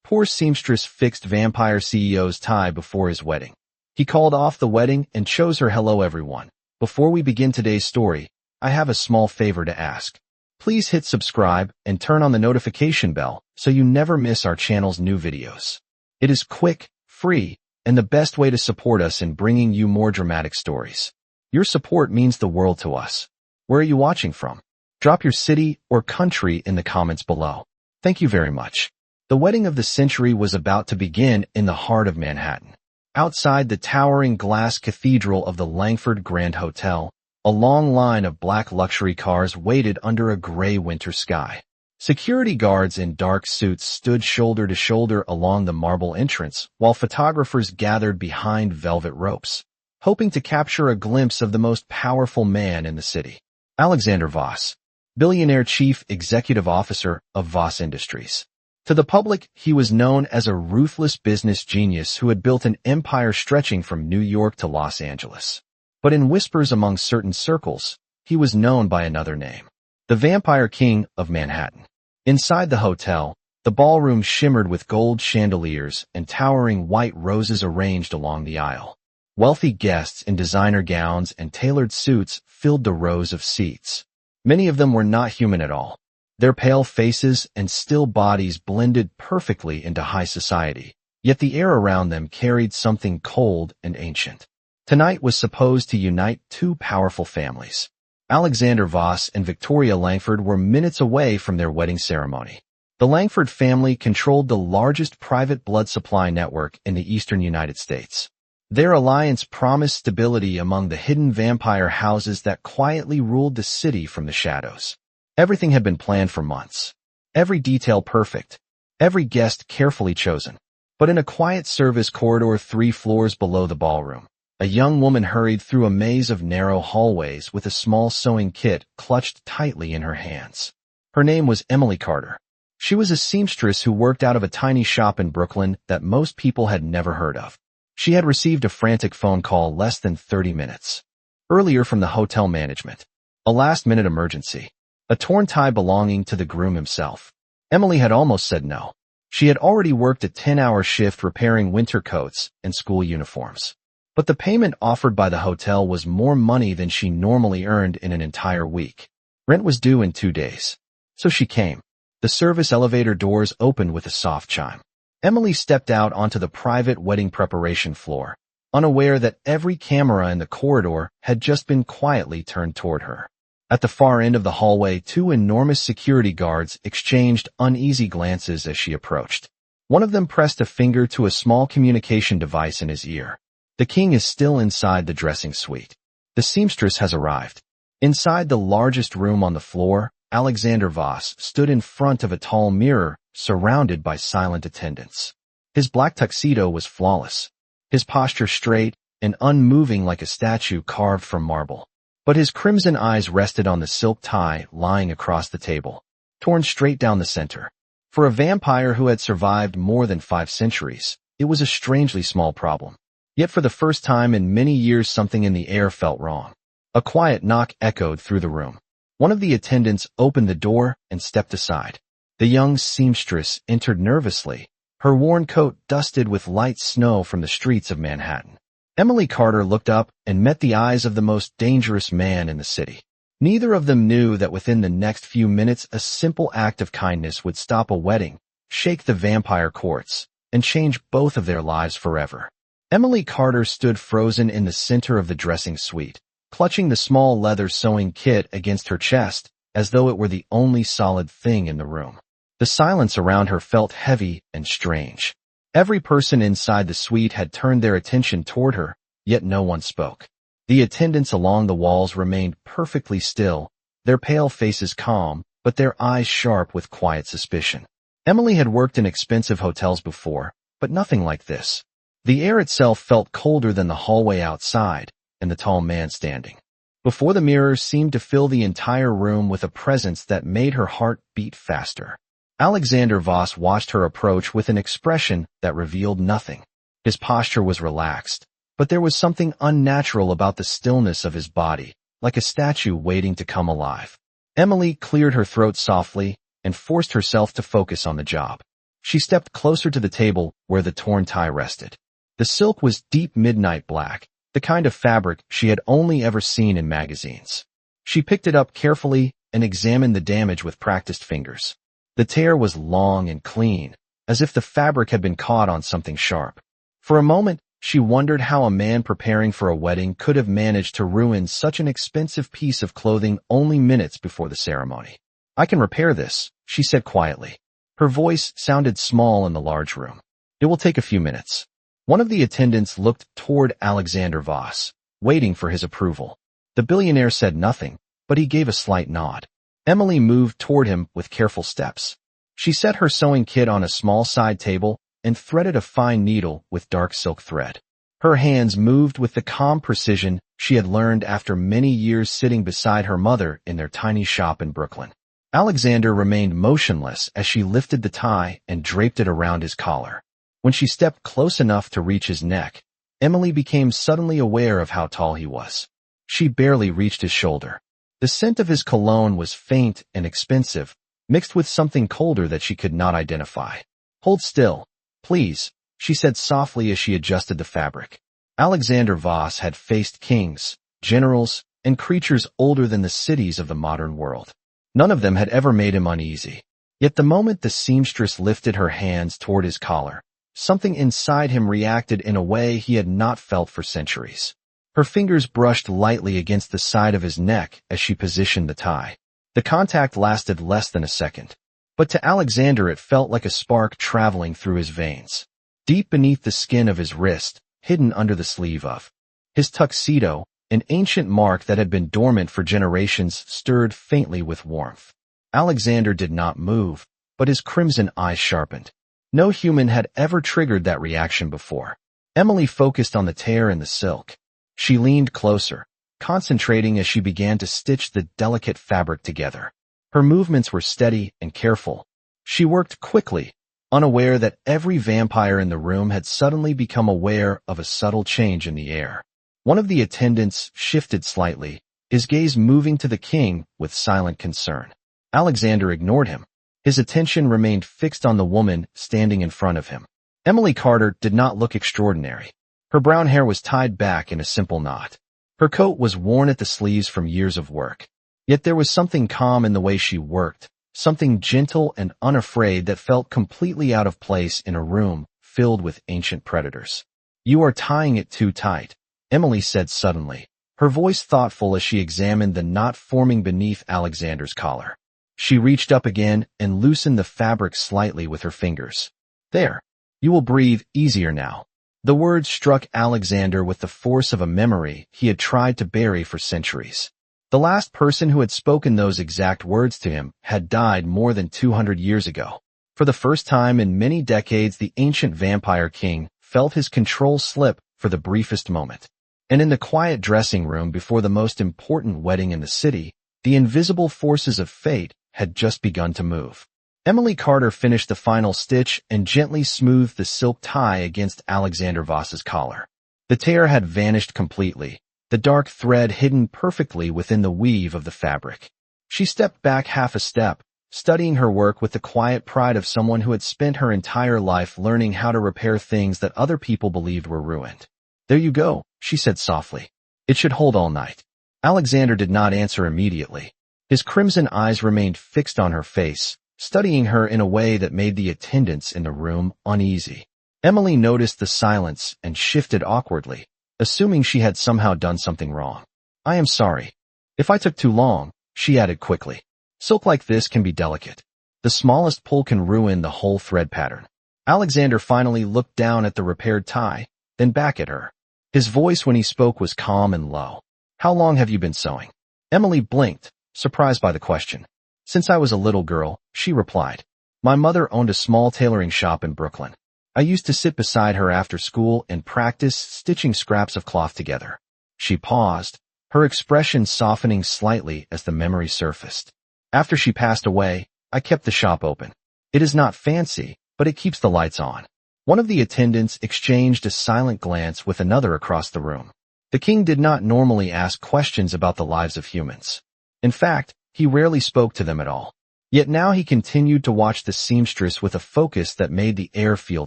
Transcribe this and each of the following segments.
Poor seamstress fixed vampire CEO's tie before his wedding. He called off the wedding and chose her. Hello everyone. Before we begin today's story, I have a small favor to ask. Please hit subscribe and turn on the notification bell so you never miss our channel's new videos. It is quick, free, and the best way to support us in bringing you more dramatic stories. Your support means the world to us. Where are you watching from? Drop your city or country in the comments below. Thank you very much. The wedding of the century was about to begin in the heart of Manhattan. Outside the towering glass cathedral of the Langford Grand Hotel, a long line of black luxury cars waited under a gray winter sky. Security guards in dark suits stood shoulder to shoulder along the marble entrance, while photographers gathered behind velvet ropes, hoping to capture a glimpse of the most powerful man in the city. Alexander Voss, billionaire chief executive officer of Voss Industries. To the public, he was known as a ruthless business genius who had built an empire stretching from New York to Los Angeles. But in whispers among certain circles, he was known by another name, the Vampire King of Manhattan. Inside the hotel, the ballroom shimmered with gold chandeliers and towering white roses arranged along the aisle. Wealthy guests in designer gowns and tailored suits filled the rows of seats. Many of them were not human at all. Their pale faces and still bodies blended perfectly into high society, yet the air around them carried something cold and ancient. Tonight was supposed to unite two powerful families. Alexander Voss and Victoria Langford were minutes away from their wedding ceremony. The Langford family controlled the largest private blood supply network in the eastern United States. Their alliance promised stability among the hidden vampire houses that quietly ruled the city from the shadows. Everything had been planned for months. Every detail perfect. Every guest carefully chosen. But in a quiet service corridor 3 floors below the ballroom, a young woman hurried through a maze of narrow hallways with a small sewing kit clutched tightly in her hands. Her name was Emily Carter. She was a seamstress who worked out of a tiny shop in Brooklyn that most people had never heard of. She had received a frantic phone call less than 30 minutes earlier from the hotel management. A last-minute emergency. A torn tie belonging to the groom himself. Emily had almost said no. She had already worked a 10-hour shift repairing winter coats and school uniforms. But the payment offered by the hotel was more money than she normally earned in an entire week. Rent was due in 2 days. So she came. The service elevator doors opened with a soft chime. Emily stepped out onto the private wedding preparation floor, unaware that every camera in the corridor had just been quietly turned toward her. At the far end of the hallway, 2 enormous security guards exchanged uneasy glances as she approached. One of them pressed a finger to a small communication device in his ear. The king is still inside the dressing suite. The seamstress has arrived. Inside the largest room on the floor, Alexander Voss stood in front of a tall mirror, surrounded by silent attendants. His black tuxedo was flawless, his posture straight and unmoving like a statue carved from marble. But his crimson eyes rested on the silk tie lying across the table, torn straight down the center. For a vampire who had survived more than 5 centuries, it was a strangely small problem. Yet for the first time in many years, something in the air felt wrong. A quiet knock echoed through the room. One of the attendants opened the door and stepped aside. The young seamstress entered nervously, her worn coat dusted with light snow from the streets of Manhattan. Emily Carter looked up and met the eyes of the most dangerous man in the city. Neither of them knew that within the next few minutes a simple act of kindness would stop a wedding, shake the vampire courts, and change both of their lives forever. Emily Carter stood frozen in the center of the dressing suite, clutching the small leather sewing kit against her chest, as though it were the only solid thing in the room. The silence around her felt heavy and strange. Every person inside the suite had turned their attention toward her, yet no one spoke. The attendants along the walls remained perfectly still, their pale faces calm, but their eyes sharp with quiet suspicion. Emily had worked in expensive hotels before, but nothing like this. The air itself felt colder than the hallway outside, and the tall man standing before the mirror seemed to fill the entire room with a presence that made her heart beat faster. Alexander Voss watched her approach with an expression that revealed nothing. His posture was relaxed, but there was something unnatural about the stillness of his body, like a statue waiting to come alive. Emily cleared her throat softly and forced herself to focus on the job. She stepped closer to the table where the torn tie rested. The silk was deep midnight black, the kind of fabric she had only ever seen in magazines. She picked it up carefully and examined the damage with practiced fingers. The tear was long and clean, as if the fabric had been caught on something sharp. For a moment, she wondered how a man preparing for a wedding could have managed to ruin such an expensive piece of clothing only minutes before the ceremony. "I can repair this," she said quietly. Her voice sounded small in the large room. "It will take a few minutes." One of the attendants looked toward Alexander Voss, waiting for his approval. The billionaire said nothing, but he gave a slight nod. Emily moved toward him with careful steps. She set her sewing kit on a small side table and threaded a fine needle with dark silk thread. Her hands moved with the calm precision she had learned after many years sitting beside her mother in their tiny shop in Brooklyn. Alexander remained motionless as she lifted the tie and draped it around his collar. When she stepped close enough to reach his neck, Emily became suddenly aware of how tall he was. She barely reached his shoulder. The scent of his cologne was faint and expensive, mixed with something colder that she could not identify. "Hold still, please," she said softly as she adjusted the fabric. Alexander Voss had faced kings, generals, and creatures older than the cities of the modern world. None of them had ever made him uneasy. Yet the moment the seamstress lifted her hands toward his collar, something inside him reacted in a way he had not felt for centuries. Her fingers brushed lightly against the side of his neck as she positioned the tie. The contact lasted less than a second, but to Alexander it felt like a spark traveling through his veins. Deep beneath the skin of his wrist, hidden under the sleeve of his tuxedo, an ancient mark that had been dormant for generations stirred faintly with warmth. Alexander did not move, but his crimson eyes sharpened. No human had ever triggered that reaction before. Emily focused on the tear in the silk. She leaned closer, concentrating as she began to stitch the delicate fabric together. Her movements were steady and careful. She worked quickly, unaware that every vampire in the room had suddenly become aware of a subtle change in the air. One of the attendants shifted slightly, his gaze moving to the king with silent concern. Alexander ignored him. His attention remained fixed on the woman standing in front of him. Emily Carter did not look extraordinary. Her brown hair was tied back in a simple knot. Her coat was worn at the sleeves from years of work. Yet there was something calm in the way she worked, something gentle and unafraid that felt completely out of place in a room filled with ancient predators. "You are tying it too tight," Emily said suddenly, her voice thoughtful as she examined the knot forming beneath Alexander's collar. She reached up again and loosened the fabric slightly with her fingers. "There. You will breathe easier now." The words struck Alexander with the force of a memory he had tried to bury for centuries. The last person who had spoken those exact words to him had died more than 200 years ago. For the first time in many decades, the ancient vampire king felt his control slip for the briefest moment. And in the quiet dressing room before the most important wedding in the city, the invisible forces of fate had just begun to move. Emily Carter finished the final stitch and gently smoothed the silk tie against Alexander Voss's collar. The tear had vanished completely, the dark thread hidden perfectly within the weave of the fabric. She stepped back half a step, studying her work with the quiet pride of someone who had spent her entire life learning how to repair things that other people believed were ruined. "There you go," she said softly. "It should hold all night." Alexander did not answer immediately. His crimson eyes remained fixed on her face, studying her in a way that made the attendants in the room uneasy. Emily noticed the silence and shifted awkwardly, assuming she had somehow done something wrong. "I am sorry. If I took too long," she added quickly. "Silk like this can be delicate. The smallest pull can ruin the whole thread pattern." Alexander finally looked down at the repaired tie, then back at her. His voice when he spoke was calm and low. "How long have you been sewing?" Emily blinked, surprised by the question. "Since I was a little girl," she replied. "My mother owned a small tailoring shop in Brooklyn. I used to sit beside her after school and practice stitching scraps of cloth together." She paused, her expression softening slightly as the memory surfaced. "After she passed away, I kept the shop open. It is not fancy, but it keeps the lights on." One of the attendants exchanged a silent glance with another across the room. The king did not normally ask questions about the lives of humans. In fact, he rarely spoke to them at all. Yet now he continued to watch the seamstress with a focus that made the air feel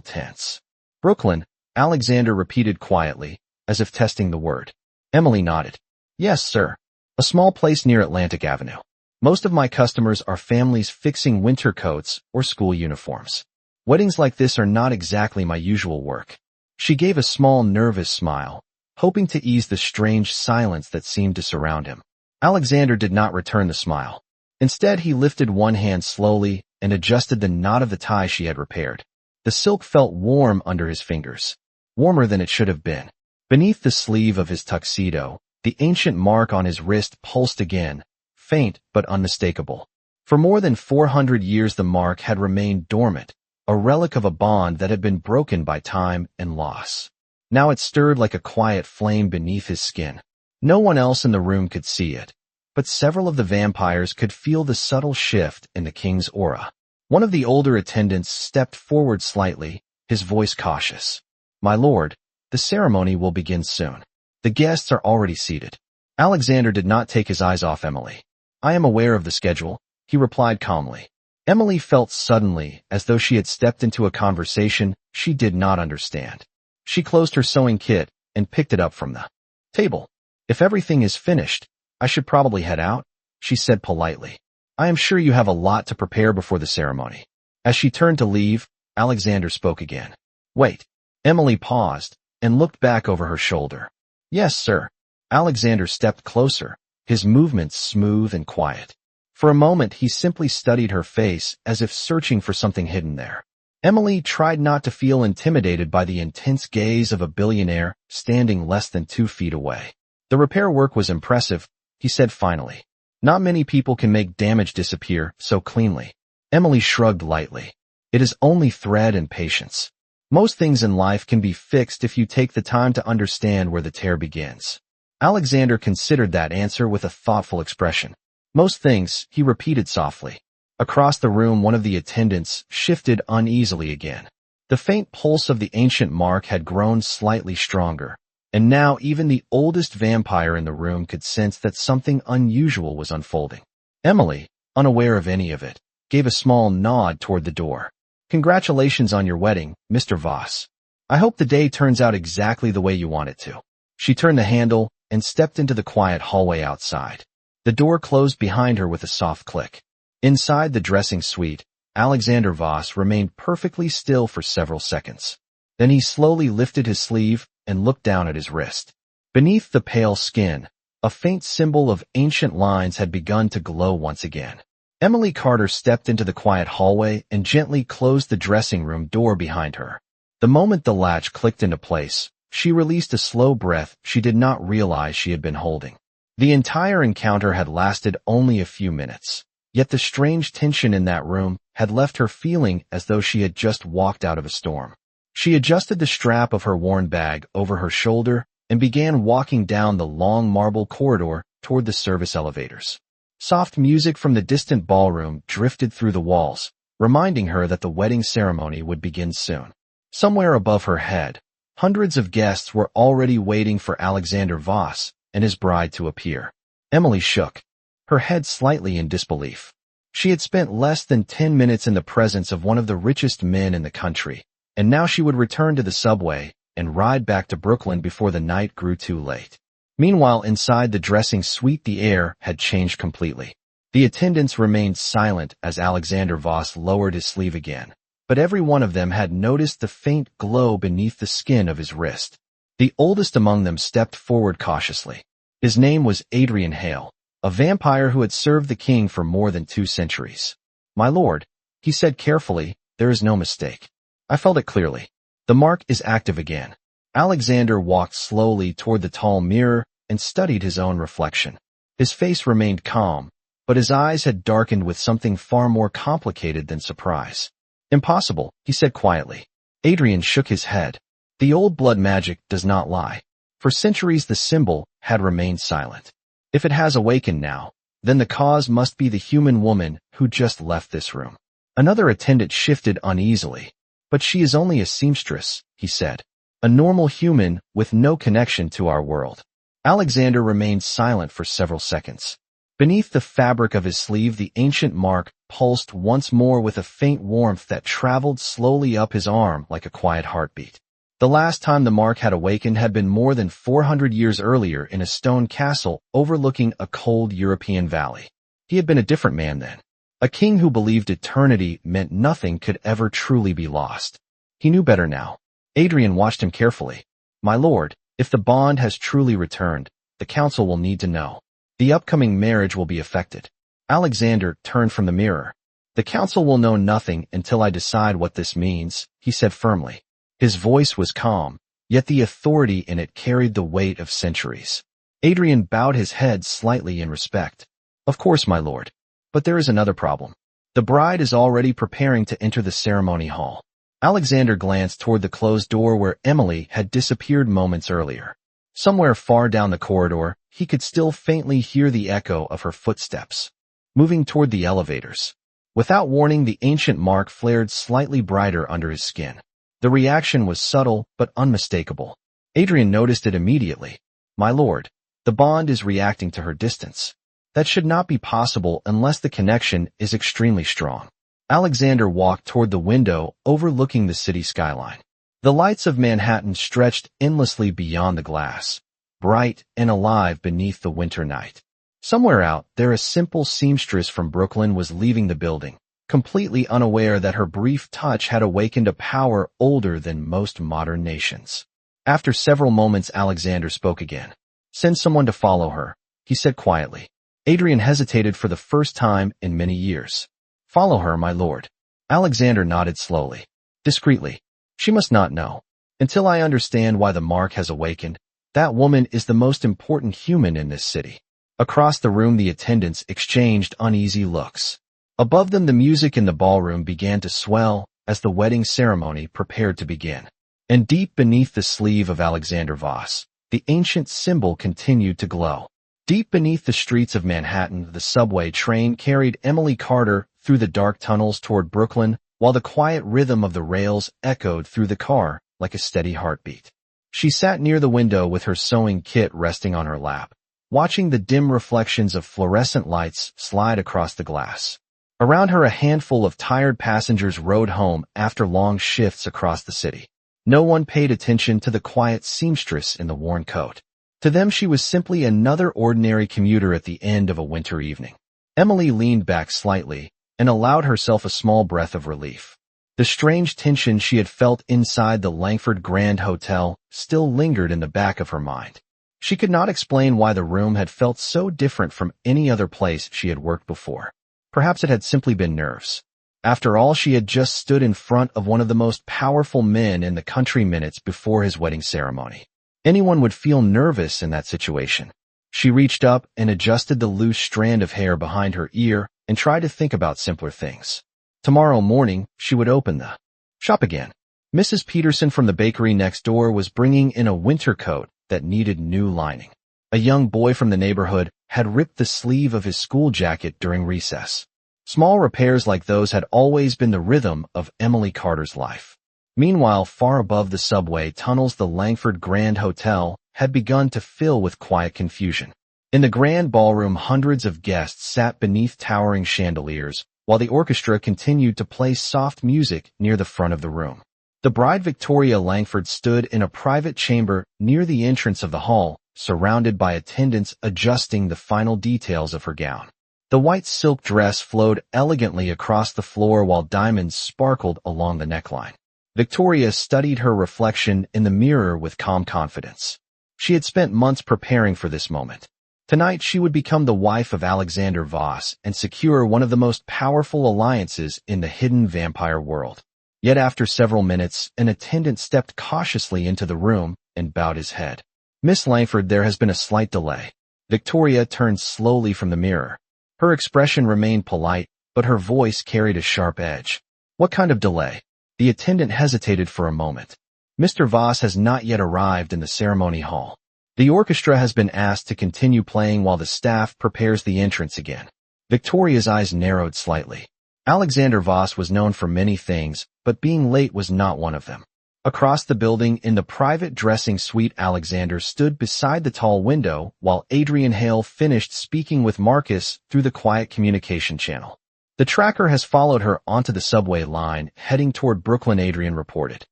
tense. Brooklyn, Alexander repeated quietly, as if testing the word. Emily nodded. Yes, sir. A small place near Atlantic Avenue. Most of my customers are families fixing winter coats or school uniforms. Weddings like this are not exactly my usual work. She gave a small nervous smile, hoping to ease the strange silence that seemed to surround him. Alexander did not return the smile. Instead, he lifted one hand slowly and adjusted the knot of the tie she had repaired. The silk felt warm under his fingers, warmer than it should have been. Beneath the sleeve of his tuxedo, the ancient mark on his wrist pulsed again, faint but unmistakable. For more than 400 years the mark had remained dormant, a relic of a bond that had been broken by time and loss. Now it stirred like a quiet flame beneath his skin. No one else in the room could see it, but several of the vampires could feel the subtle shift in the king's aura. One of the older attendants stepped forward slightly, his voice cautious. My lord, the ceremony will begin soon. The guests are already seated. Alexander did not take his eyes off Emily. I am aware of the schedule, he replied calmly. Emily felt suddenly as though she had stepped into a conversation she did not understand. She closed her sewing kit and picked it up from the table. If everything is finished, I should probably head out, she said politely. I am sure you have a lot to prepare before the ceremony. As she turned to leave, Alexander spoke again. Wait. Emily paused and looked back over her shoulder. Yes, sir. Alexander stepped closer, his movements smooth and quiet. For a moment he simply studied her face as if searching for something hidden there. Emily tried not to feel intimidated by the intense gaze of a billionaire standing less than 2 feet away. The repair work was impressive, he said finally. Not many people can make damage disappear so cleanly. Emily shrugged lightly. It is only thread and patience. Most things in life can be fixed if you take the time to understand where the tear begins. Alexander considered that answer with a thoughtful expression. Most things, he repeated softly. Across the room one of the attendants shifted uneasily again. The faint pulse of the ancient mark had grown slightly stronger, and now even the oldest vampire in the room could sense that something unusual was unfolding. Emily, unaware of any of it, gave a small nod toward the door. Congratulations on your wedding, Mr. Voss. I hope the day turns out exactly the way you want it to. She turned the handle and stepped into the quiet hallway outside. The door closed behind her with a soft click. Inside the dressing suite, Alexander Voss remained perfectly still for several seconds. Then he slowly lifted his sleeve and looked down at his wrist. Beneath the pale skin, a faint symbol of ancient lines had begun to glow once again. Emily Carter stepped into the quiet hallway and gently closed the dressing room door behind her. The moment the latch clicked into place, she released a slow breath she did not realize she had been holding. The entire encounter had lasted only a few minutes, yet the strange tension in that room had left her feeling as though she had just walked out of a storm. She adjusted the strap of her worn bag over her shoulder and began walking down the long marble corridor toward the service elevators. Soft music from the distant ballroom drifted through the walls, reminding her that the wedding ceremony would begin soon. Somewhere above her head, hundreds of guests were already waiting for Alexander Voss and his bride to appear. Emily shook, her head slightly in disbelief. She had spent less than 10 minutes in the presence of one of the richest men in the country, and now she would return to the subway and ride back to Brooklyn before the night grew too late. Meanwhile, inside the dressing suite the air had changed completely. The attendants remained silent as Alexander Voss lowered his sleeve again, but every one of them had noticed the faint glow beneath the skin of his wrist. The oldest among them stepped forward cautiously. His name was Adrian Hale, a vampire who had served the king for more than 2 centuries. My lord, he said carefully, there is no mistake. I felt it clearly. The mark is active again. Alexander walked slowly toward the tall mirror and studied his own reflection. His face remained calm, but his eyes had darkened with something far more complicated than surprise. Impossible, he said quietly. Adrian shook his head. The old blood magic does not lie. For centuries the symbol had remained silent. If it has awakened now, then the cause must be the human woman who just left this room. Another attendant shifted uneasily. But she is only a seamstress, he said. A normal human with no connection to our world. Alexander remained silent for several seconds. Beneath the fabric of his sleeve, the ancient mark pulsed once more with a faint warmth that traveled slowly up his arm like a quiet heartbeat. The last time the mark had awakened had been more than 400 years earlier in a stone castle overlooking a cold European valley. He had been a different man then. A king who believed eternity meant nothing could ever truly be lost. He knew better now. Adrian watched him carefully. "My lord, if the bond has truly returned, the council will need to know. The upcoming marriage will be affected." Alexander turned from the mirror. "The council will know nothing until I decide what this means," he said firmly. His voice was calm, yet the authority in it carried the weight of centuries. Adrian bowed his head slightly in respect. "Of course, my lord. But there is another problem. The bride is already preparing to enter the ceremony hall." Alexander glanced toward the closed door where Emily had disappeared moments earlier. Somewhere far down the corridor, he could still faintly hear the echo of her footsteps, moving toward the elevators. Without warning, the ancient mark flared slightly brighter under his skin. The reaction was subtle but unmistakable. Adrian noticed it immediately. "My lord, the bond is reacting to her distance. That should not be possible unless the connection is extremely strong." Alexander walked toward the window overlooking the city skyline. The lights of Manhattan stretched endlessly beyond the glass, bright and alive beneath the winter night. Somewhere out there, a simple seamstress from Brooklyn was leaving the building, completely unaware that her brief touch had awakened a power older than most modern nations. After several moments, Alexander spoke again. "Send someone to follow her," he said quietly. Adrian hesitated for the first time in many years. "Follow her, my lord." Alexander nodded slowly, discreetly. "She must not know. Until I understand why the mark has awakened, that woman is the most important human in this city." Across the room, the attendants exchanged uneasy looks. Above them, the music in the ballroom began to swell as the wedding ceremony prepared to begin. And deep beneath the sleeve of Alexander Voss, the ancient symbol continued to glow. Deep beneath the streets of Manhattan, the subway train carried Emily Carter through the dark tunnels toward Brooklyn, while the quiet rhythm of the rails echoed through the car like a steady heartbeat. She sat near the window with her sewing kit resting on her lap, watching the dim reflections of fluorescent lights slide across the glass. Around her, a handful of tired passengers rode home after long shifts across the city. No one paid attention to the quiet seamstress in the worn coat. To them, she was simply another ordinary commuter at the end of a winter evening. Emily leaned back slightly and allowed herself a small breath of relief. The strange tension she had felt inside the Langford Grand Hotel still lingered in the back of her mind. She could not explain why the room had felt so different from any other place she had worked before. Perhaps it had simply been nerves. After all, she had just stood in front of one of the most powerful men in the country minutes before his wedding ceremony. Anyone would feel nervous in that situation. She reached up and adjusted the loose strand of hair behind her ear and tried to think about simpler things. Tomorrow morning, she would open the shop again. Mrs. Peterson from the bakery next door was bringing in a winter coat that needed new lining. A young boy from the neighborhood had ripped the sleeve of his school jacket during recess. Small repairs like those had always been the rhythm of Emily Carter's life. Meanwhile, far above the subway tunnels, the Langford Grand Hotel had begun to fill with quiet confusion. In the grand ballroom, hundreds of guests sat beneath towering chandeliers, while the orchestra continued to play soft music near the front of the room. The bride, Victoria Langford, stood in a private chamber near the entrance of the hall, surrounded by attendants adjusting the final details of her gown. The white silk dress flowed elegantly across the floor while diamonds sparkled along the neckline. Victoria studied her reflection in the mirror with calm confidence. She had spent months preparing for this moment. Tonight she would become the wife of Alexander Voss and secure one of the most powerful alliances in the hidden vampire world. Yet after several minutes, an attendant stepped cautiously into the room and bowed his head. "Miss Langford, there has been a slight delay." Victoria turned slowly from the mirror. Her expression remained polite, but her voice carried a sharp edge. "What kind of delay?" The attendant hesitated for a moment. "Mr. Voss has not yet arrived in the ceremony hall. The orchestra has been asked to continue playing while the staff prepares the entrance again." Victoria's eyes narrowed slightly. Alexander Voss was known for many things, but being late was not one of them. Across the building, in the private dressing suite, Alexander stood beside the tall window while Adrian Hale finished speaking with Marcus through the quiet communication channel. The tracker has followed her onto the subway line, heading toward Brooklyn, Adrian reported.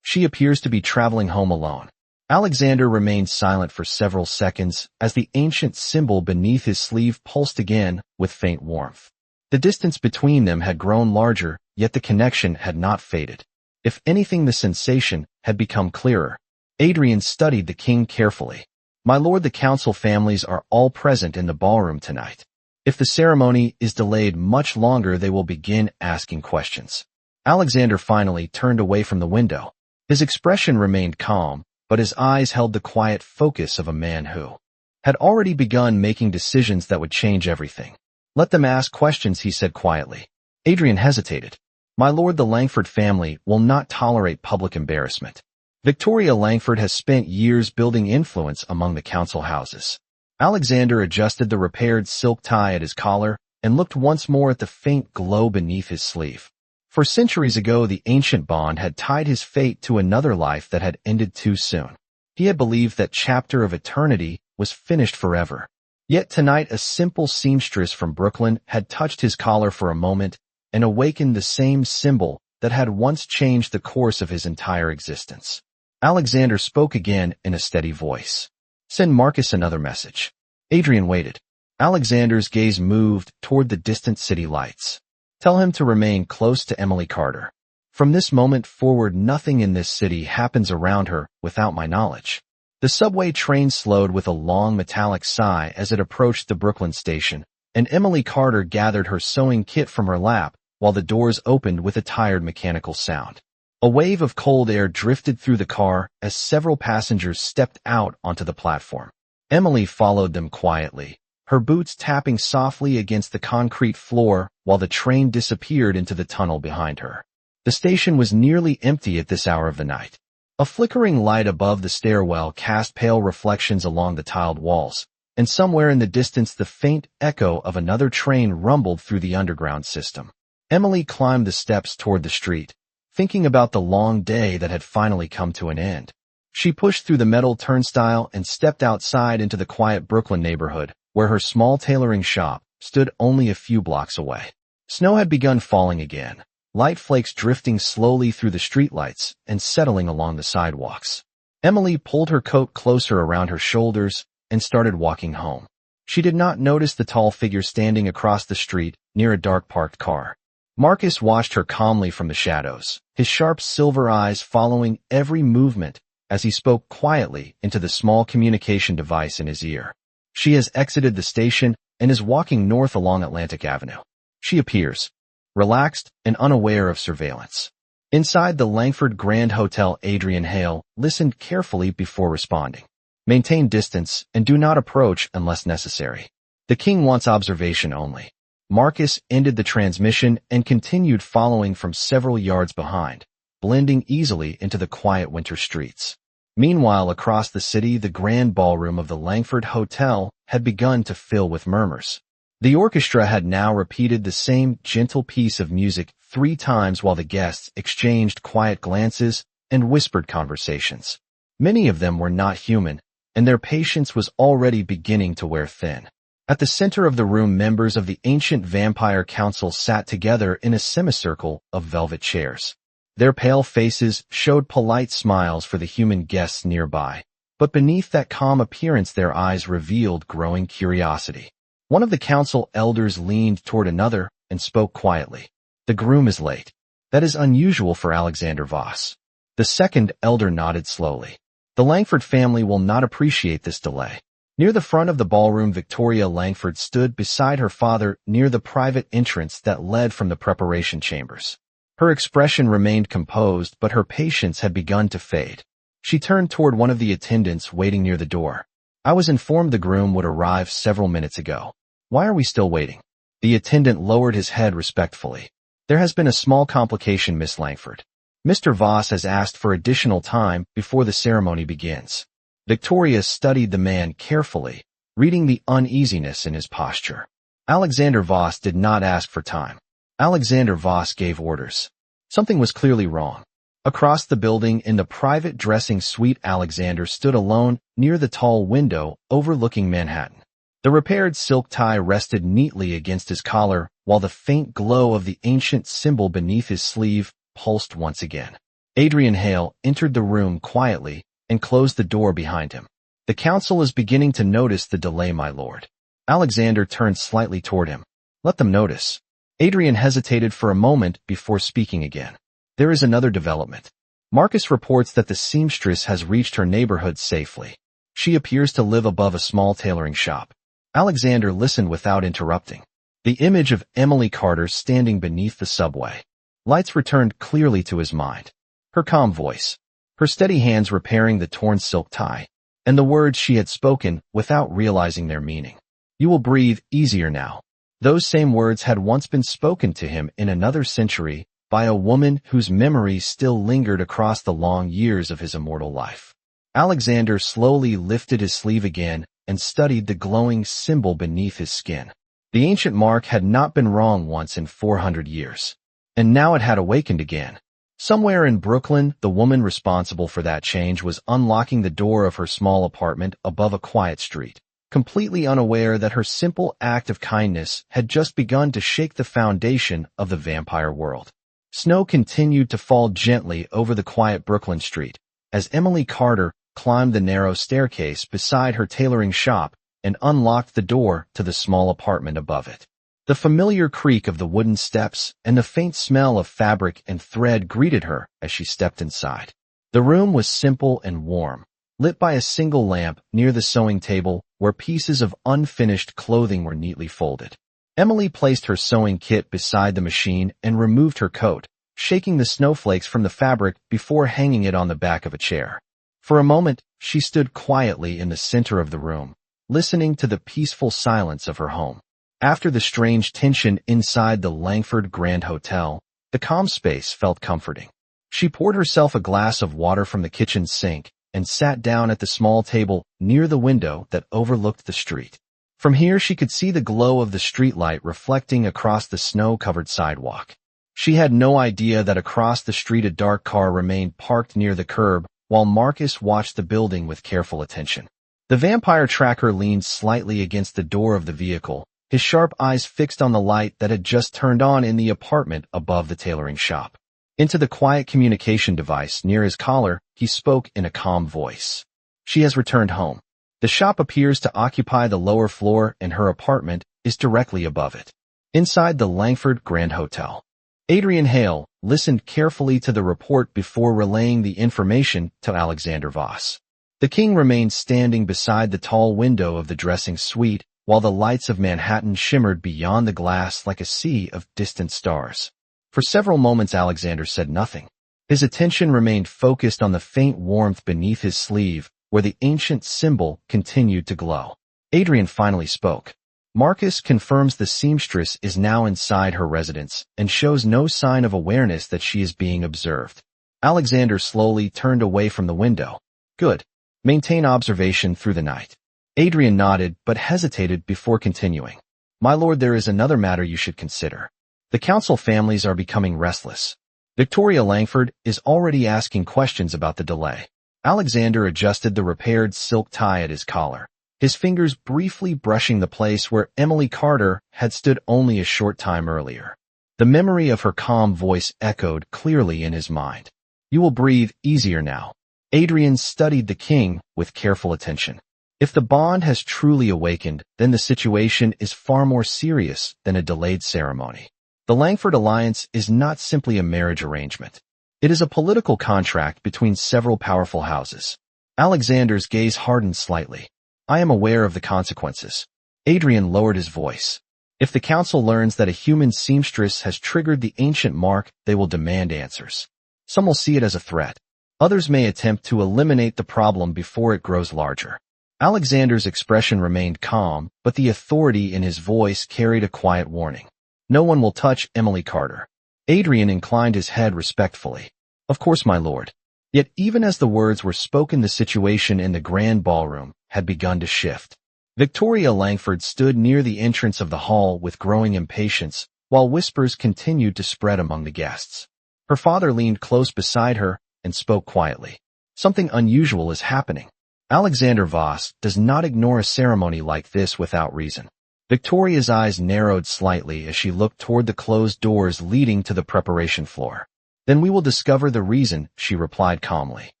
She appears to be traveling home alone. Alexander remained silent for several seconds as the ancient symbol beneath his sleeve pulsed again with faint warmth. The distance between them had grown larger, yet the connection had not faded. If anything, the sensation had become clearer. Adrian studied the king carefully. My lord, the council families are all present in the ballroom tonight. If the ceremony is delayed much longer, they will begin asking questions. Alexander finally turned away from the window. His expression remained calm, but his eyes held the quiet focus of a man who had already begun making decisions that would change everything. Let them ask questions, he said quietly. Adrian hesitated. My lord, the Langford family will not tolerate public embarrassment. Victoria Langford has spent years building influence among the council houses. Alexander adjusted the repaired silk tie at his collar and looked once more at the faint glow beneath his sleeve. For centuries ago, the ancient bond had tied his fate to another life that had ended too soon. He had believed that chapter of eternity was finished forever. Yet tonight, a simple seamstress from Brooklyn had touched his collar for a moment and awakened the same symbol that had once changed the course of his entire existence. Alexander spoke again in a steady voice. Send Marcus another message. Adrian waited. Alexander's gaze moved toward the distant city lights. Tell him to remain close to Emily Carter. From this moment forward, nothing in this city happens around her without my knowledge. The subway train slowed with a long metallic sigh as it approached the Brooklyn station, and Emily Carter gathered her sewing kit from her lap while the doors opened with a tired mechanical sound. A wave of cold air drifted through the car as several passengers stepped out onto the platform. Emily followed them quietly, her boots tapping softly against the concrete floor while the train disappeared into the tunnel behind her. The station was nearly empty at this hour of the night. A flickering light above the stairwell cast pale reflections along the tiled walls, and somewhere in the distance the faint echo of another train rumbled through the underground system. Emily climbed the steps toward the street, thinking about the long day that had finally come to an end. She pushed through the metal turnstile and stepped outside into the quiet Brooklyn neighborhood, where her small tailoring shop stood only a few blocks away. Snow had begun falling again, light flakes drifting slowly through the streetlights and settling along the sidewalks. Emily pulled her coat closer around her shoulders and started walking home. She did not notice the tall figure standing across the street near a dark parked car. Marcus watched her calmly from the shadows, his sharp silver eyes following every movement as he spoke quietly into the small communication device in his ear. She has exited the station and is walking north along Atlantic Avenue. She appears relaxed and unaware of surveillance. Inside the Langford Grand Hotel, Adrian Hale listened carefully before responding. Maintain distance and do not approach unless necessary. The king wants observation only. Marcus ended the transmission and continued following from several yards behind, blending easily into the quiet winter streets. Meanwhile, across the city, the grand ballroom of the Langford Hotel had begun to fill with murmurs. The orchestra had now repeated the same gentle piece of music 3 times while the guests exchanged quiet glances and whispered conversations. Many of them were not human, and their patience was already beginning to wear thin. At the center of the room, members of the ancient vampire council sat together in a semicircle of velvet chairs. Their pale faces showed polite smiles for the human guests nearby, but beneath that calm appearance their eyes revealed growing curiosity. One of the council elders leaned toward another and spoke quietly. The groom is late. That is unusual for Alexander Voss. The second elder nodded slowly. The Langford family will not appreciate this delay. Near the front of the ballroom, Victoria Langford stood beside her father near the private entrance that led from the preparation chambers. Her expression remained composed, but her patience had begun to fade. She turned toward one of the attendants waiting near the door. I was informed the groom would arrive several minutes ago. Why are we still waiting? The attendant lowered his head respectfully. There has been a small complication, Miss Langford. Mr. Voss has asked for additional time before the ceremony begins. Victoria studied the man carefully, reading the uneasiness in his posture. Alexander Voss did not ask for time. Alexander Voss gave orders. Something was clearly wrong. Across the building in the private dressing suite, Alexander stood alone near the tall window overlooking Manhattan. The repaired silk tie rested neatly against his collar, while the faint glow of the ancient symbol beneath his sleeve pulsed once again. Adrian Hale entered the room quietly and closed the door behind him. "The council is beginning to notice the delay, my lord." Alexander turned slightly toward him. "Let them notice." Adrian hesitated for a moment before speaking again. "There is another development. Marcus reports that the seamstress has reached her neighborhood safely. She appears to live above a small tailoring shop." Alexander listened without interrupting. The image of Emily Carter standing beneath the subway lights returned clearly to his mind. Her calm voice, her steady hands repairing the torn silk tie, and the words she had spoken without realizing their meaning. "You will breathe easier now." Those same words had once been spoken to him in another century by a woman whose memory still lingered across the long years of his immortal life. Alexander slowly lifted his sleeve again and studied the glowing symbol beneath his skin. The ancient mark had not been wrong once in 400 years, and now it had awakened again. Somewhere in Brooklyn, the woman responsible for that change was unlocking the door of her small apartment above a quiet street, completely unaware that her simple act of kindness had just begun to shake the foundation of the vampire world. Snow continued to fall gently over the quiet Brooklyn street as Emily Carter climbed the narrow staircase beside her tailoring shop and unlocked the door to the small apartment above it. The familiar creak of the wooden steps and the faint smell of fabric and thread greeted her as she stepped inside. The room was simple and warm, lit by a single lamp near the sewing table where pieces of unfinished clothing were neatly folded. Emily placed her sewing kit beside the machine and removed her coat, shaking the snowflakes from the fabric before hanging it on the back of a chair. For a moment, she stood quietly in the center of the room, listening to the peaceful silence of her home. After the strange tension inside the Langford Grand Hotel, the calm space felt comforting. She poured herself a glass of water from the kitchen sink and sat down at the small table near the window that overlooked the street. From here she could see the glow of the streetlight reflecting across the snow-covered sidewalk. She had no idea that across the street a dark car remained parked near the curb while Marcus watched the building with careful attention. The vampire tracker leaned slightly against the door of the vehicle, his sharp eyes fixed on the light that had just turned on in the apartment above the tailoring shop. Into the quiet communication device near his collar, he spoke in a calm voice. "She has returned home. The shop appears to occupy the lower floor and her apartment is directly above it." Inside the Langford Grand Hotel, Adrian Hale listened carefully to the report before relaying the information to Alexander Voss. The king remained standing beside the tall window of the dressing suite while the lights of Manhattan shimmered beyond the glass like a sea of distant stars. For several moments Alexander said nothing. His attention remained focused on the faint warmth beneath his sleeve where the ancient symbol continued to glow. Adrian finally spoke. "Marcus confirms the seamstress is now inside her residence and shows no sign of awareness that she is being observed." Alexander slowly turned away from the window. "Good. Maintain observation through the night." Adrian nodded but hesitated before continuing. "My lord, there is another matter you should consider. The council families are becoming restless. Victoria Langford is already asking questions about the delay." Alexander adjusted the repaired silk tie at his collar, his fingers briefly brushing the place where Emily Carter had stood only a short time earlier. The memory of her calm voice echoed clearly in his mind. "You will breathe easier now." Adrian studied the king with careful attention. If the bond has truly awakened, then the situation is far more serious than a delayed ceremony. The Langford alliance is not simply a marriage arrangement. It is a political contract between several powerful houses. Alexander's gaze hardened slightly. "I am aware of the consequences." Adrian lowered his voice. "If the council learns that a human seamstress has triggered the ancient mark, they will demand answers. Some will see it as a threat. Others may attempt to eliminate the problem before it grows larger." Alexander's expression remained calm, but the authority in his voice carried a quiet warning. "No one will touch Emily Carter." Adrian inclined his head respectfully. "Of course, my lord." Yet even as the words were spoken, the situation in the grand ballroom had begun to shift. Victoria Langford stood near the entrance of the hall with growing impatience, while whispers continued to spread among the guests. Her father leaned close beside her and spoke quietly. Something unusual is happening. Alexander Voss does not ignore a ceremony like this without reason. Victoria's eyes narrowed slightly as she looked toward the closed doors leading to the preparation floor. Then we will discover the reason, she replied calmly.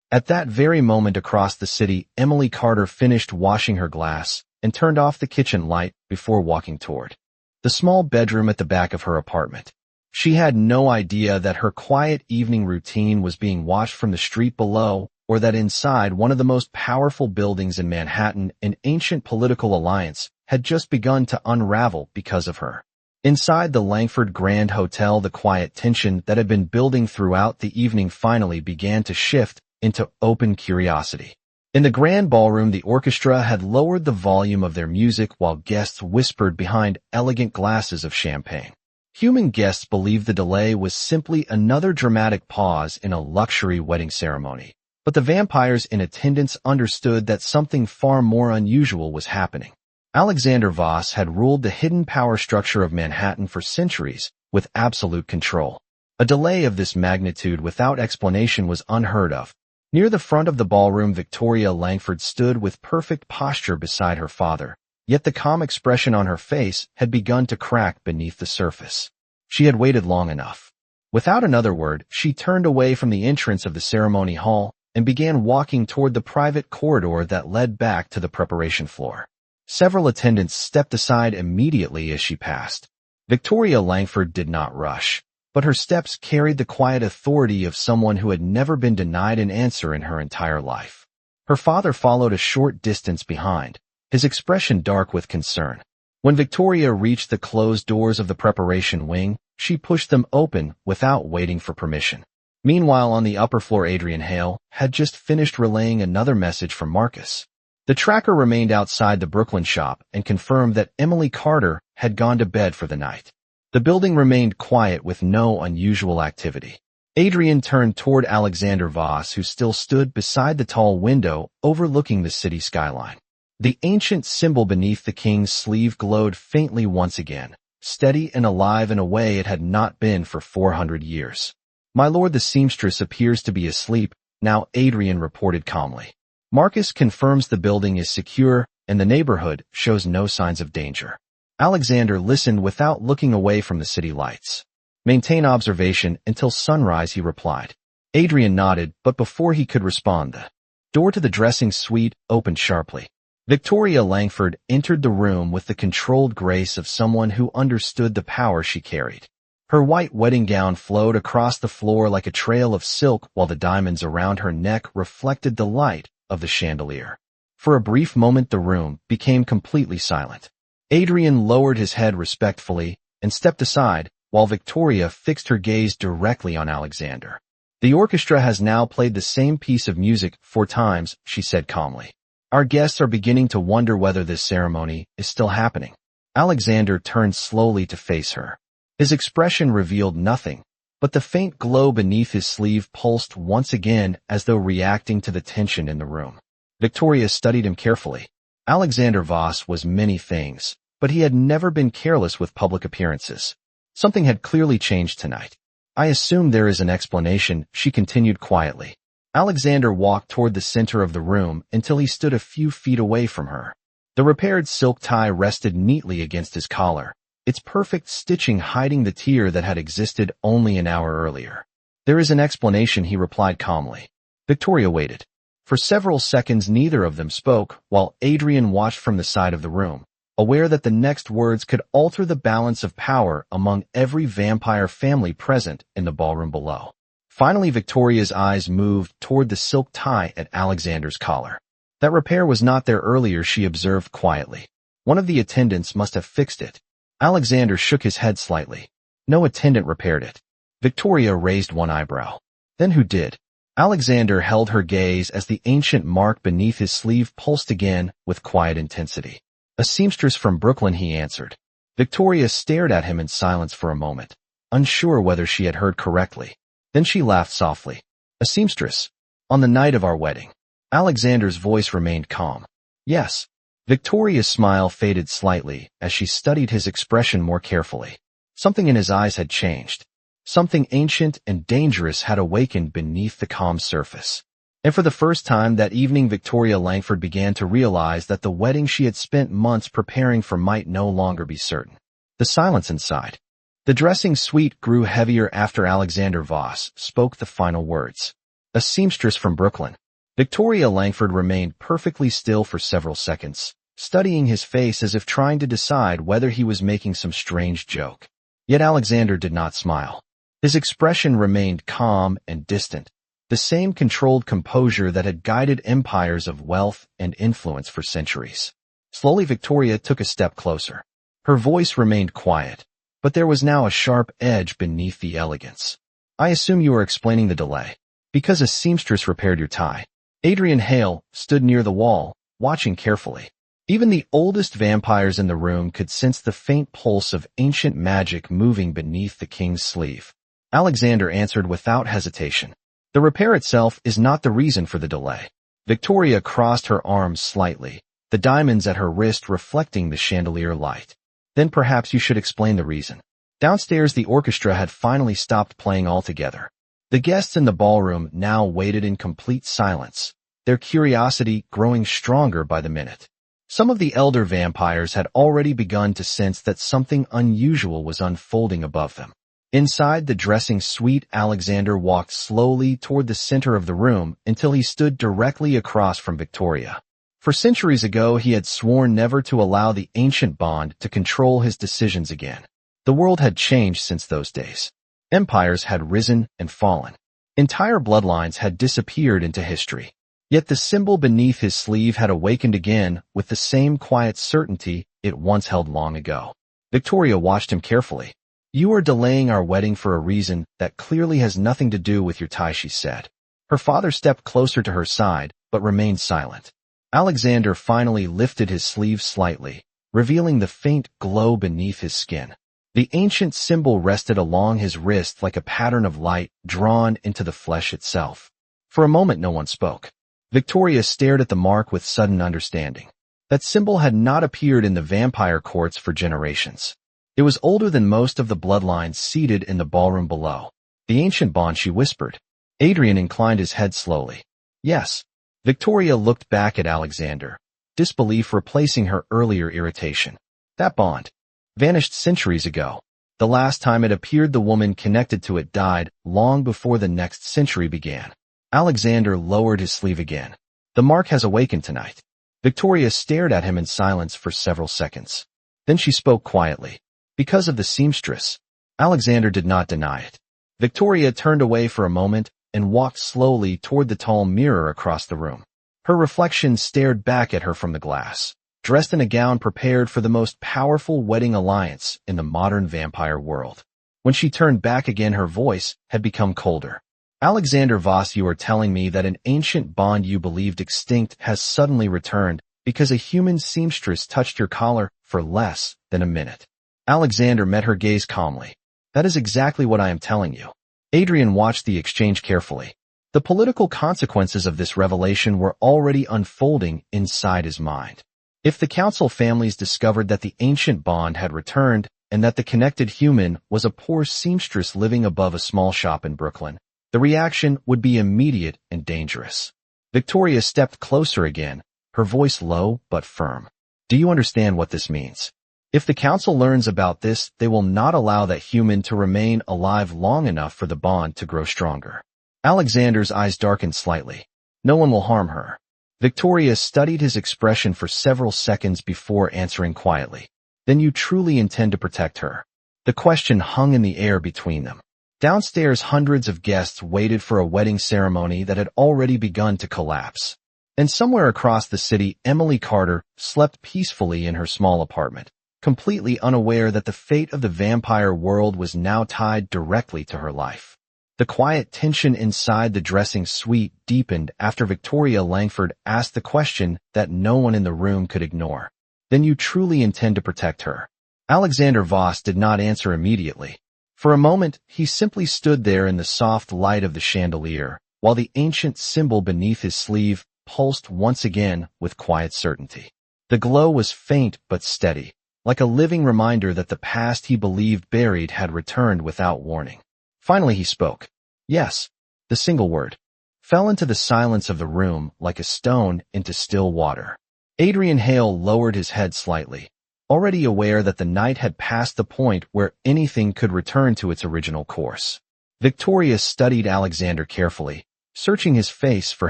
At that very moment across the city, Emily Carter finished washing her glass and turned off the kitchen light before walking toward the small bedroom at the back of her apartment. She had no idea that her quiet evening routine was being watched from the street below, or that inside one of the most powerful buildings in Manhattan, an ancient political alliance had just begun to unravel because of her. Inside the Langford Grand Hotel, the quiet tension that had been building throughout the evening finally began to shift into open curiosity. In the grand ballroom, the orchestra had lowered the volume of their music while guests whispered behind elegant glasses of champagne. Human guests believed the delay was simply another dramatic pause in a luxury wedding ceremony. But the vampires in attendance understood that something far more unusual was happening. Alexander Voss had ruled the hidden power structure of Manhattan for centuries with absolute control. A delay of this magnitude without explanation was unheard of. Near the front of the ballroom, Victoria Langford stood with perfect posture beside her father, yet the calm expression on her face had begun to crack beneath the surface. She had waited long enough. Without another word, she turned away from the entrance of the ceremony hall and began walking toward the private corridor that led back to the preparation floor. Several attendants stepped aside immediately as she passed. Victoria Langford did not rush, but her steps carried the quiet authority of someone who had never been denied an answer in her entire life. Her father followed a short distance behind, his expression dark with concern. When Victoria reached the closed doors of the preparation wing, she pushed them open without waiting for permission. Meanwhile, on the upper floor, Adrian Hale had just finished relaying another message from Marcus. The tracker remained outside the Brooklyn shop and confirmed that Emily Carter had gone to bed for the night. The building remained quiet with no unusual activity. Adrian turned toward Alexander Voss, who still stood beside the tall window overlooking the city skyline. The ancient symbol beneath the king's sleeve glowed faintly once again, steady and alive in a way it had not been for 400 years. "My lord, the seamstress appears to be asleep now," Adrian reported calmly. "Marcus confirms the building is secure and the neighborhood shows no signs of danger." Alexander listened without looking away from the city lights. "Maintain observation until sunrise," he replied. Adrian nodded, but before he could respond, the door to the dressing suite opened sharply. Victoria Langford entered the room with the controlled grace of someone who understood the power she carried. Her white wedding gown flowed across the floor like a trail of silk, while the diamonds around her neck reflected the light of the chandelier. For a brief moment, the room became completely silent. Adrian lowered his head respectfully and stepped aside, while Victoria fixed her gaze directly on Alexander. "The orchestra has now played the same piece of music 4 times, she said calmly. "Our guests are beginning to wonder whether this ceremony is still happening." Alexander turned slowly to face her. His expression revealed nothing, but the faint glow beneath his sleeve pulsed once again as though reacting to the tension in the room. Victoria studied him carefully. Alexander Voss was many things, but he had never been careless with public appearances. Something had clearly changed tonight. "I assume there is an explanation," she continued quietly. Alexander walked toward the center of the room until he stood a few feet away from her. The repaired silk tie rested neatly against his collar, its perfect stitching hiding the tear that had existed only an hour earlier. "There is an explanation," he replied calmly. Victoria waited. For several seconds neither of them spoke, while Adrian watched from the side of the room, aware that the next words could alter the balance of power among every vampire family present in the ballroom below. Finally, Victoria's eyes moved toward the silk tie at Alexander's collar. "That repair was not there earlier," she observed quietly. "One of the attendants must have fixed it." Alexander shook his head slightly. "No attendant repaired it." Victoria raised one eyebrow. "Then who did?" Alexander held her gaze as the ancient mark beneath his sleeve pulsed again with quiet intensity. "A seamstress from Brooklyn," he answered. Victoria stared at him in silence for a moment, unsure whether she had heard correctly. Then she laughed softly. "A seamstress? On the night of our wedding?" Alexander's voice remained calm. "Yes." Victoria's smile faded slightly as she studied his expression more carefully. Something in his eyes had changed. Something ancient and dangerous had awakened beneath the calm surface. And for the first time that evening, Victoria Langford began to realize that the wedding she had spent months preparing for might no longer be certain. The silence inside. The dressing suite grew heavier after Alexander Voss spoke the final words. A seamstress from Brooklyn. Victoria Langford remained perfectly still for several seconds, studying his face as if trying to decide whether he was making some strange joke. Yet Alexander did not smile. His expression remained calm and distant, the same controlled composure that had guided empires of wealth and influence for centuries. Slowly Victoria took a step closer. Her voice remained quiet, but there was now a sharp edge beneath the elegance. I assume you are explaining the delay. Because a seamstress repaired your tie. Adrian Hale stood near the wall, watching carefully. Even the oldest vampires in the room could sense the faint pulse of ancient magic moving beneath the king's sleeve. Alexander answered without hesitation. The repair itself is not the reason for the delay. Victoria crossed her arms slightly, the diamonds at her wrist reflecting the chandelier light. Then perhaps you should explain the reason. Downstairs the orchestra had finally stopped playing altogether. The guests in the ballroom now waited in complete silence, their curiosity growing stronger by the minute. Some of the elder vampires had already begun to sense that something unusual was unfolding above them. Inside the dressing suite, Alexander walked slowly toward the center of the room until he stood directly across from Victoria. For centuries ago, he had sworn never to allow the ancient bond to control his decisions again. The world had changed since those days. Empires had risen and fallen. Entire bloodlines had disappeared into history. Yet the symbol beneath his sleeve had awakened again with the same quiet certainty it once held long ago. Victoria watched him carefully. You are delaying our wedding for a reason that clearly has nothing to do with your tie, she said. Her father stepped closer to her side, but remained silent. Alexander finally lifted his sleeve slightly, revealing the faint glow beneath his skin. The ancient symbol rested along his wrist like a pattern of light drawn into the flesh itself. For a moment no one spoke. Victoria stared at the mark with sudden understanding. That symbol had not appeared in the vampire courts for generations. It was older than most of the bloodlines seated in the ballroom below. The ancient bond, she whispered. Adrian inclined his head slowly. Yes. Victoria looked back at Alexander, disbelief replacing her earlier irritation. That bond vanished centuries ago. The last time it appeared, the woman connected to it died long before the next century began. Alexander lowered his sleeve again. The mark has awakened tonight. Victoria stared at him in silence for several seconds. Then she spoke quietly. Because of the seamstress. Alexander did not deny it. Victoria turned away for a moment and walked slowly toward the tall mirror across the room. Her reflection stared back at her from the glass, dressed in a gown prepared for the most powerful wedding alliance in the modern vampire world. When she turned back again, her voice had become colder. Alexander Voss, you are telling me that an ancient bond you believed extinct has suddenly returned because a human seamstress touched your collar for less than a minute. Alexander met her gaze calmly. That is exactly what I am telling you. Adrian watched the exchange carefully. The political consequences of this revelation were already unfolding inside his mind. If the council families discovered that the ancient bond had returned and that the connected human was a poor seamstress living above a small shop in Brooklyn, the reaction would be immediate and dangerous. Victoria stepped closer again, her voice low but firm. Do you understand what this means? If the council learns about this, they will not allow that human to remain alive long enough for the bond to grow stronger. Alexander's eyes darkened slightly. No one will harm her. Victoria studied his expression for several seconds before answering quietly. Then you truly intend to protect her? The question hung in the air between them. Downstairs, hundreds of guests waited for a wedding ceremony that had already begun to collapse. And somewhere across the city, Emily Carter slept peacefully in her small apartment, completely unaware that the fate of the vampire world was now tied directly to her life. The quiet tension inside the dressing suite deepened after Victoria Langford asked the question that no one in the room could ignore. Then you truly intend to protect her? Alexander Voss did not answer immediately. For a moment, he simply stood there in the soft light of the chandelier, while the ancient symbol beneath his sleeve pulsed once again with quiet certainty. The glow was faint but steady, like a living reminder that the past he believed buried had returned without warning. Finally he spoke. Yes, the single word fell into the silence of the room like a stone into still water. Adrian Hale lowered his head slightly, already aware that the night had passed the point where anything could return to its original course. Victoria studied Alexander carefully, searching his face for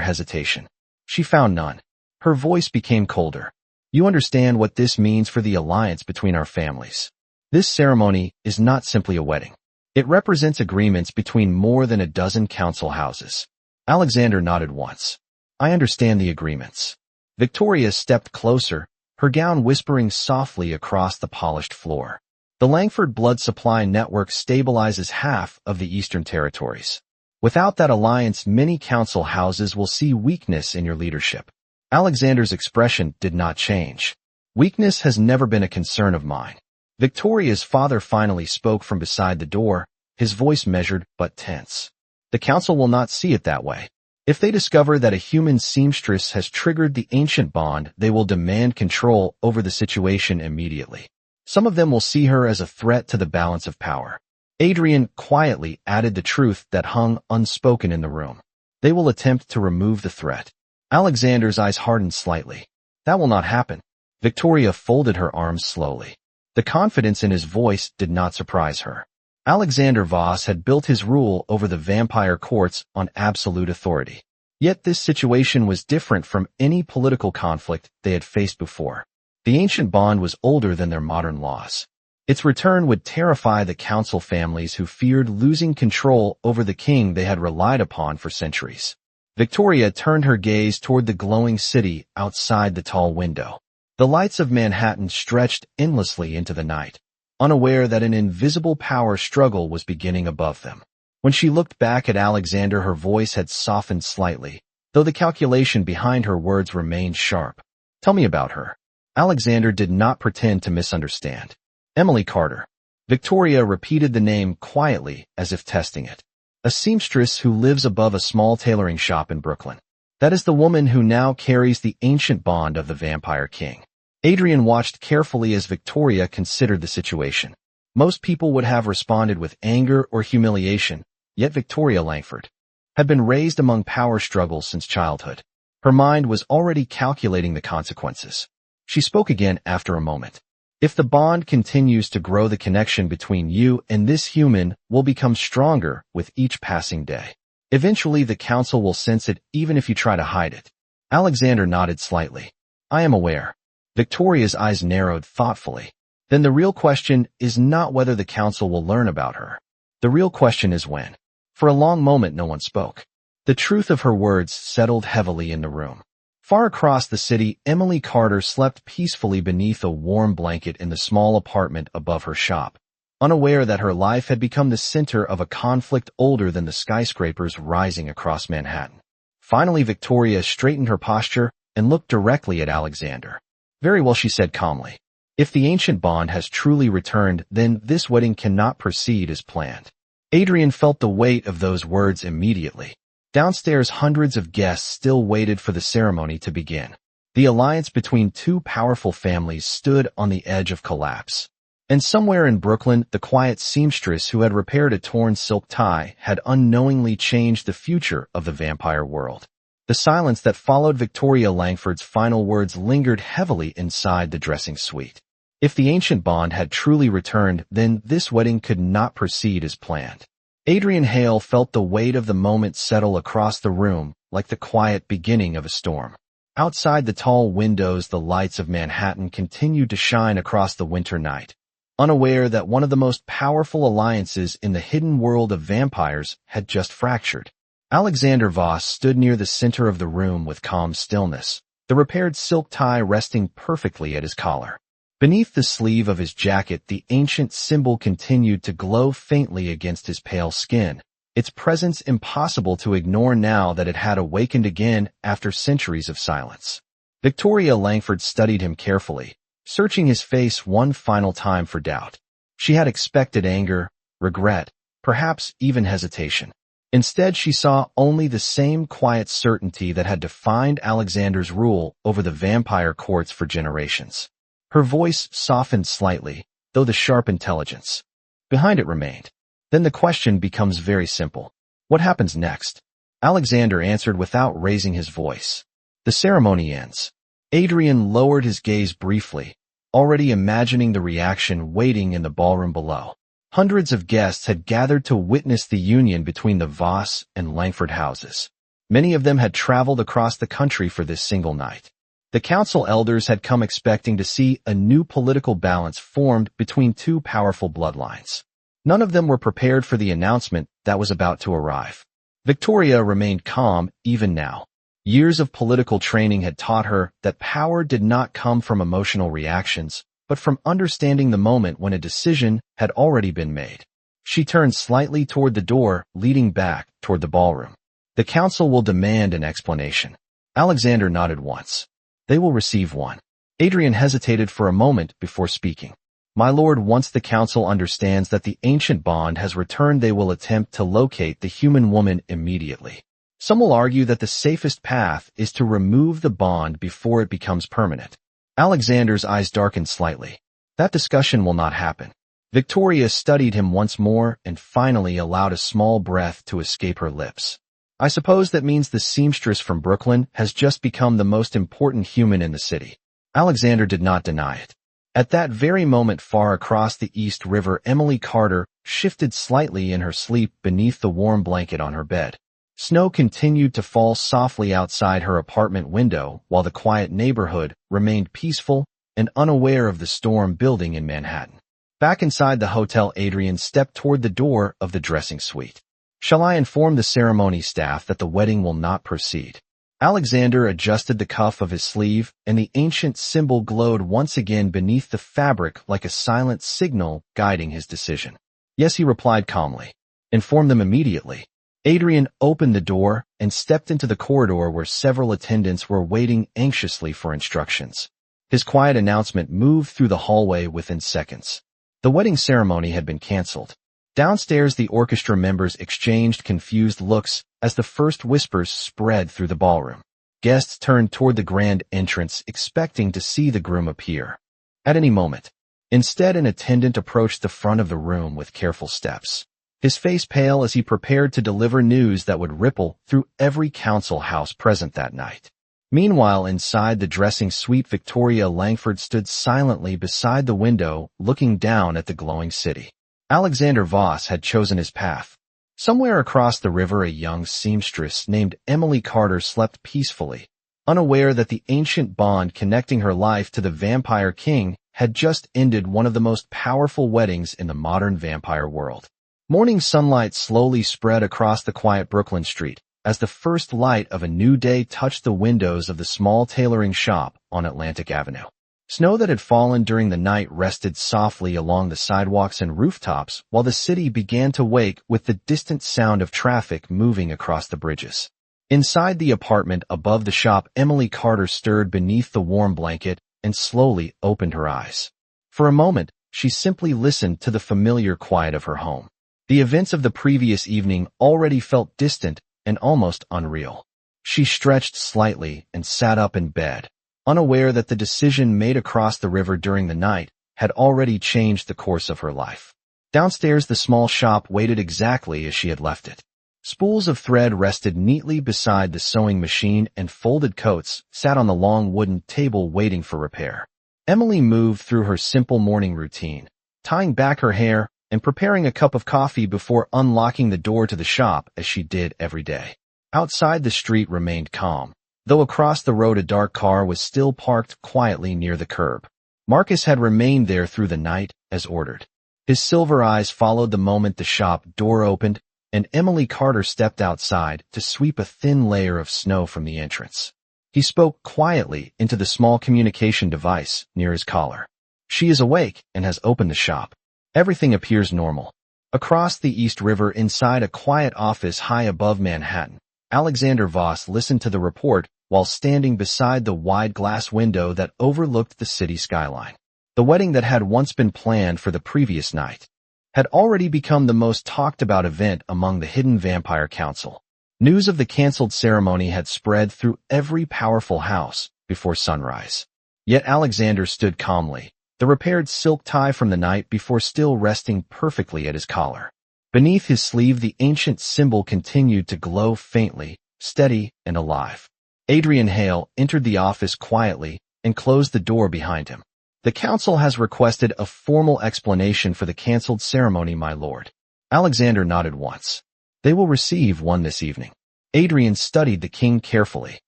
hesitation. She found none. Her voice became colder. You understand what this means for the alliance between our families. This ceremony is not simply a wedding. It represents agreements between more than a dozen council houses. Alexander nodded once. I understand the agreements. Victoria stepped closer, her gown whispering softly across the polished floor. The Langford blood supply network stabilizes half of the Eastern Territories. Without that alliance, many council houses will see weakness in your leadership. Alexander's expression did not change. Weakness has never been a concern of mine. Victoria's father finally spoke from beside the door, his voice measured but tense. The council will not see it that way. If they discover that a human seamstress has triggered the ancient bond, they will demand control over the situation immediately. Some of them will see her as a threat to the balance of power. Adrian quietly added the truth that hung unspoken in the room. They will attempt to remove the threat. Alexander's eyes hardened slightly. That will not happen. Victoria folded her arms slowly. The confidence in his voice did not surprise her. Alexander Voss had built his rule over the vampire courts on absolute authority. Yet this situation was different from any political conflict they had faced before. The ancient bond was older than their modern laws. Its return would terrify the council families who feared losing control over the king they had relied upon for centuries. Victoria turned her gaze toward the glowing city outside the tall window. The lights of Manhattan stretched endlessly into the night, unaware that an invisible power struggle was beginning above them. When she looked back at Alexander, her voice had softened slightly, though the calculation behind her words remained sharp. Tell me about her. Alexander did not pretend to misunderstand. Emily Carter. Victoria repeated the name quietly as if testing it. A seamstress who lives above a small tailoring shop in Brooklyn. That is the woman who now carries the ancient bond of the Vampire King. Adrian watched carefully as Victoria considered the situation. Most people would have responded with anger or humiliation, yet Victoria Langford had been raised among power struggles since childhood. Her mind was already calculating the consequences. She spoke again after a moment. If the bond continues to grow, the connection between you and this human will become stronger with each passing day. Eventually, the council will sense it even if you try to hide it. Alexander nodded slightly. I am aware. Victoria's eyes narrowed thoughtfully. Then the real question is not whether the council will learn about her. The real question is when. For a long moment, no one spoke. The truth of her words settled heavily in the room. Far across the city, Emily Carter slept peacefully beneath a warm blanket in the small apartment above her shop, unaware that her life had become the center of a conflict older than the skyscrapers rising across Manhattan. Finally, Victoria straightened her posture and looked directly at Alexander. Very well, she said calmly. If the ancient bond has truly returned, then this wedding cannot proceed as planned. Adrian felt the weight of those words immediately. Downstairs, hundreds of guests still waited for the ceremony to begin. The alliance between two powerful families stood on the edge of collapse. And somewhere in Brooklyn, the quiet seamstress who had repaired a torn silk tie had unknowingly changed the future of the vampire world. The silence that followed Victoria Langford's final words lingered heavily inside the dressing suite. If the ancient bond had truly returned, then this wedding could not proceed as planned. Adrian Hale felt the weight of the moment settle across the room like the quiet beginning of a storm. Outside the tall windows, the lights of Manhattan continued to shine across the winter night. Unaware that one of the most powerful alliances in the hidden world of vampires had just fractured. Alexander Voss stood near the center of the room with calm stillness, the repaired silk tie resting perfectly at his collar. Beneath the sleeve of his jacket, the ancient symbol continued to glow faintly against his pale skin, its presence impossible to ignore now that it had awakened again after centuries of silence. Victoria Langford studied him carefully, searching his face one final time for doubt. She had expected anger, regret, perhaps even hesitation. Instead, she saw only the same quiet certainty that had defined Alexander's rule over the vampire courts for generations. Her voice softened slightly, though the sharp intelligence behind it remained. Then the question becomes very simple. What happens next? Alexander answered without raising his voice. The ceremony ends. Adrian lowered his gaze briefly, already imagining the reaction waiting in the ballroom below. Hundreds of guests had gathered to witness the union between the Voss and Langford houses. Many of them had traveled across the country for this single night. The council elders had come expecting to see a new political balance formed between two powerful bloodlines. None of them were prepared for the announcement that was about to arrive. Victoria remained calm even now. Years of political training had taught her that power did not come from emotional reactions, but from understanding the moment when a decision had already been made. She turned slightly toward the door, leading back toward the ballroom. The council will demand an explanation. Alexander nodded once. They will receive one. Adrian hesitated for a moment before speaking. My lord, once the council understands that the ancient bond has returned, they will attempt to locate the human woman immediately. Some will argue that the safest path is to remove the bond before it becomes permanent. Alexander's eyes darkened slightly. That discussion will not happen. Victoria studied him once more and finally allowed a small breath to escape her lips. I suppose that means the seamstress from Brooklyn has just become the most important human in the city. Alexander did not deny it. At that very moment, far across the East River, Emily Carter shifted slightly in her sleep beneath the warm blanket on her bed. Snow continued to fall softly outside her apartment window while the quiet neighborhood remained peaceful and unaware of the storm building in Manhattan. Back inside the hotel, Adrian stepped toward the door of the dressing suite. Shall I inform the ceremony staff that the wedding will not proceed? Alexander adjusted the cuff of his sleeve, and the ancient symbol glowed once again beneath the fabric like a silent signal guiding his decision. Yes, he replied calmly. Inform them immediately. Adrian opened the door and stepped into the corridor where several attendants were waiting anxiously for instructions. His quiet announcement moved through the hallway within seconds. The wedding ceremony had been canceled. Downstairs, the orchestra members exchanged confused looks as the first whispers spread through the ballroom. Guests turned toward the grand entrance, expecting to see the groom appear at any moment. Instead, an attendant approached the front of the room with careful steps, his face pale as he prepared to deliver news that would ripple through every council house present that night. Meanwhile, inside the dressing suite, Victoria Langford stood silently beside the window, looking down at the glowing city. Alexander Voss had chosen his path. Somewhere across the river, a young seamstress named Emily Carter slept peacefully, unaware that the ancient bond connecting her life to the vampire king had just ended one of the most powerful weddings in the modern vampire world. Morning sunlight slowly spread across the quiet Brooklyn street as the first light of a new day touched the windows of the small tailoring shop on Atlantic Avenue. Snow that had fallen during the night rested softly along the sidewalks and rooftops while the city began to wake with the distant sound of traffic moving across the bridges. Inside the apartment above the shop, Emily Carter stirred beneath the warm blanket and slowly opened her eyes. For a moment, she simply listened to the familiar quiet of her home. The events of the previous evening already felt distant and almost unreal. She stretched slightly and sat up in bed, unaware that the decision made across the river during the night had already changed the course of her life. Downstairs, the small shop waited exactly as she had left it. Spools of thread rested neatly beside the sewing machine, and folded coats sat on the long wooden table waiting for repair. Emily moved through her simple morning routine, tying back her hair and preparing a cup of coffee before unlocking the door to the shop as she did every day. Outside, the street remained calm, though across the road a dark car was still parked quietly near the curb. Marcus had remained there through the night, as ordered. His silver eyes followed the moment the shop door opened, and Emily Carter stepped outside to sweep a thin layer of snow from the entrance. He spoke quietly into the small communication device near his collar. She is awake and has opened the shop. Everything appears normal. Across the East River, inside a quiet office high above Manhattan, Alexander Voss listened to the report while standing beside the wide glass window that overlooked the city skyline. The wedding that had once been planned for the previous night had already become the most talked about event among the hidden vampire council. News of the canceled ceremony had spread through every powerful house before sunrise. Yet Alexander stood calmly, the repaired silk tie from the night before still resting perfectly at his collar. Beneath his sleeve, the ancient symbol continued to glow faintly, steady and alive. Adrian Hale entered the office quietly and closed the door behind him. The council has requested a formal explanation for the cancelled ceremony, my lord. Alexander nodded once. They will receive one this evening. Adrian studied the king carefully.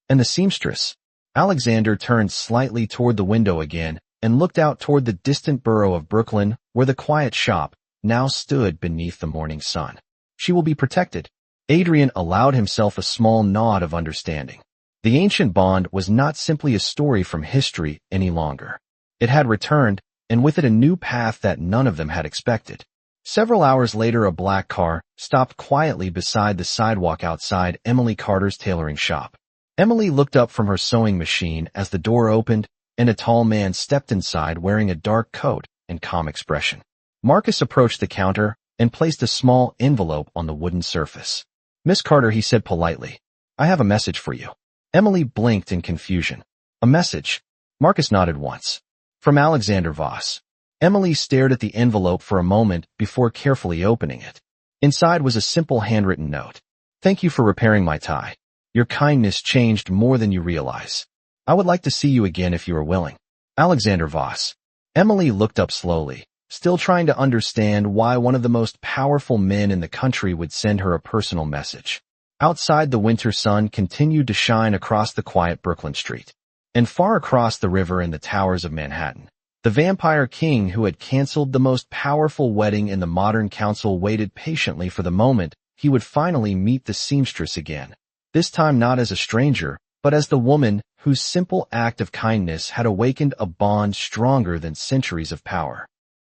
And the seamstress? Alexander turned slightly toward the window again and looked out toward the distant borough of Brooklyn, where the quiet shop now stood beneath the morning sun. She will be protected. Adrian allowed himself a small nod of understanding. The ancient bond was not simply a story from history any longer. It had returned, and with it a new path that none of them had expected. Several hours later, a black car stopped quietly beside the sidewalk outside Emily Carter's tailoring shop. Emily looked up from her sewing machine as the door opened, and a tall man stepped inside wearing a dark coat and calm expression. Marcus approached the counter and placed a small envelope on the wooden surface. Miss Carter, he said politely, I have a message for you. Emily blinked in confusion. A message? Marcus nodded once. From Alexander Voss. Emily stared at the envelope for a moment before carefully opening it. Inside was a simple handwritten note. Thank you for repairing my tie. Your kindness changed more than you realize. I would like to see you again if you are willing. Alexander Voss. Emily looked up slowly, still trying to understand why one of the most powerful men in the country would send her a personal message. Outside, the winter sun continued to shine across the quiet Brooklyn street. And far across the river and the towers of Manhattan, the vampire king who had canceled the most powerful wedding in the modern council waited patiently for the moment he would finally meet the seamstress again. This time not as a stranger, but as the woman whose simple act of kindness had awakened a bond stronger than centuries of power.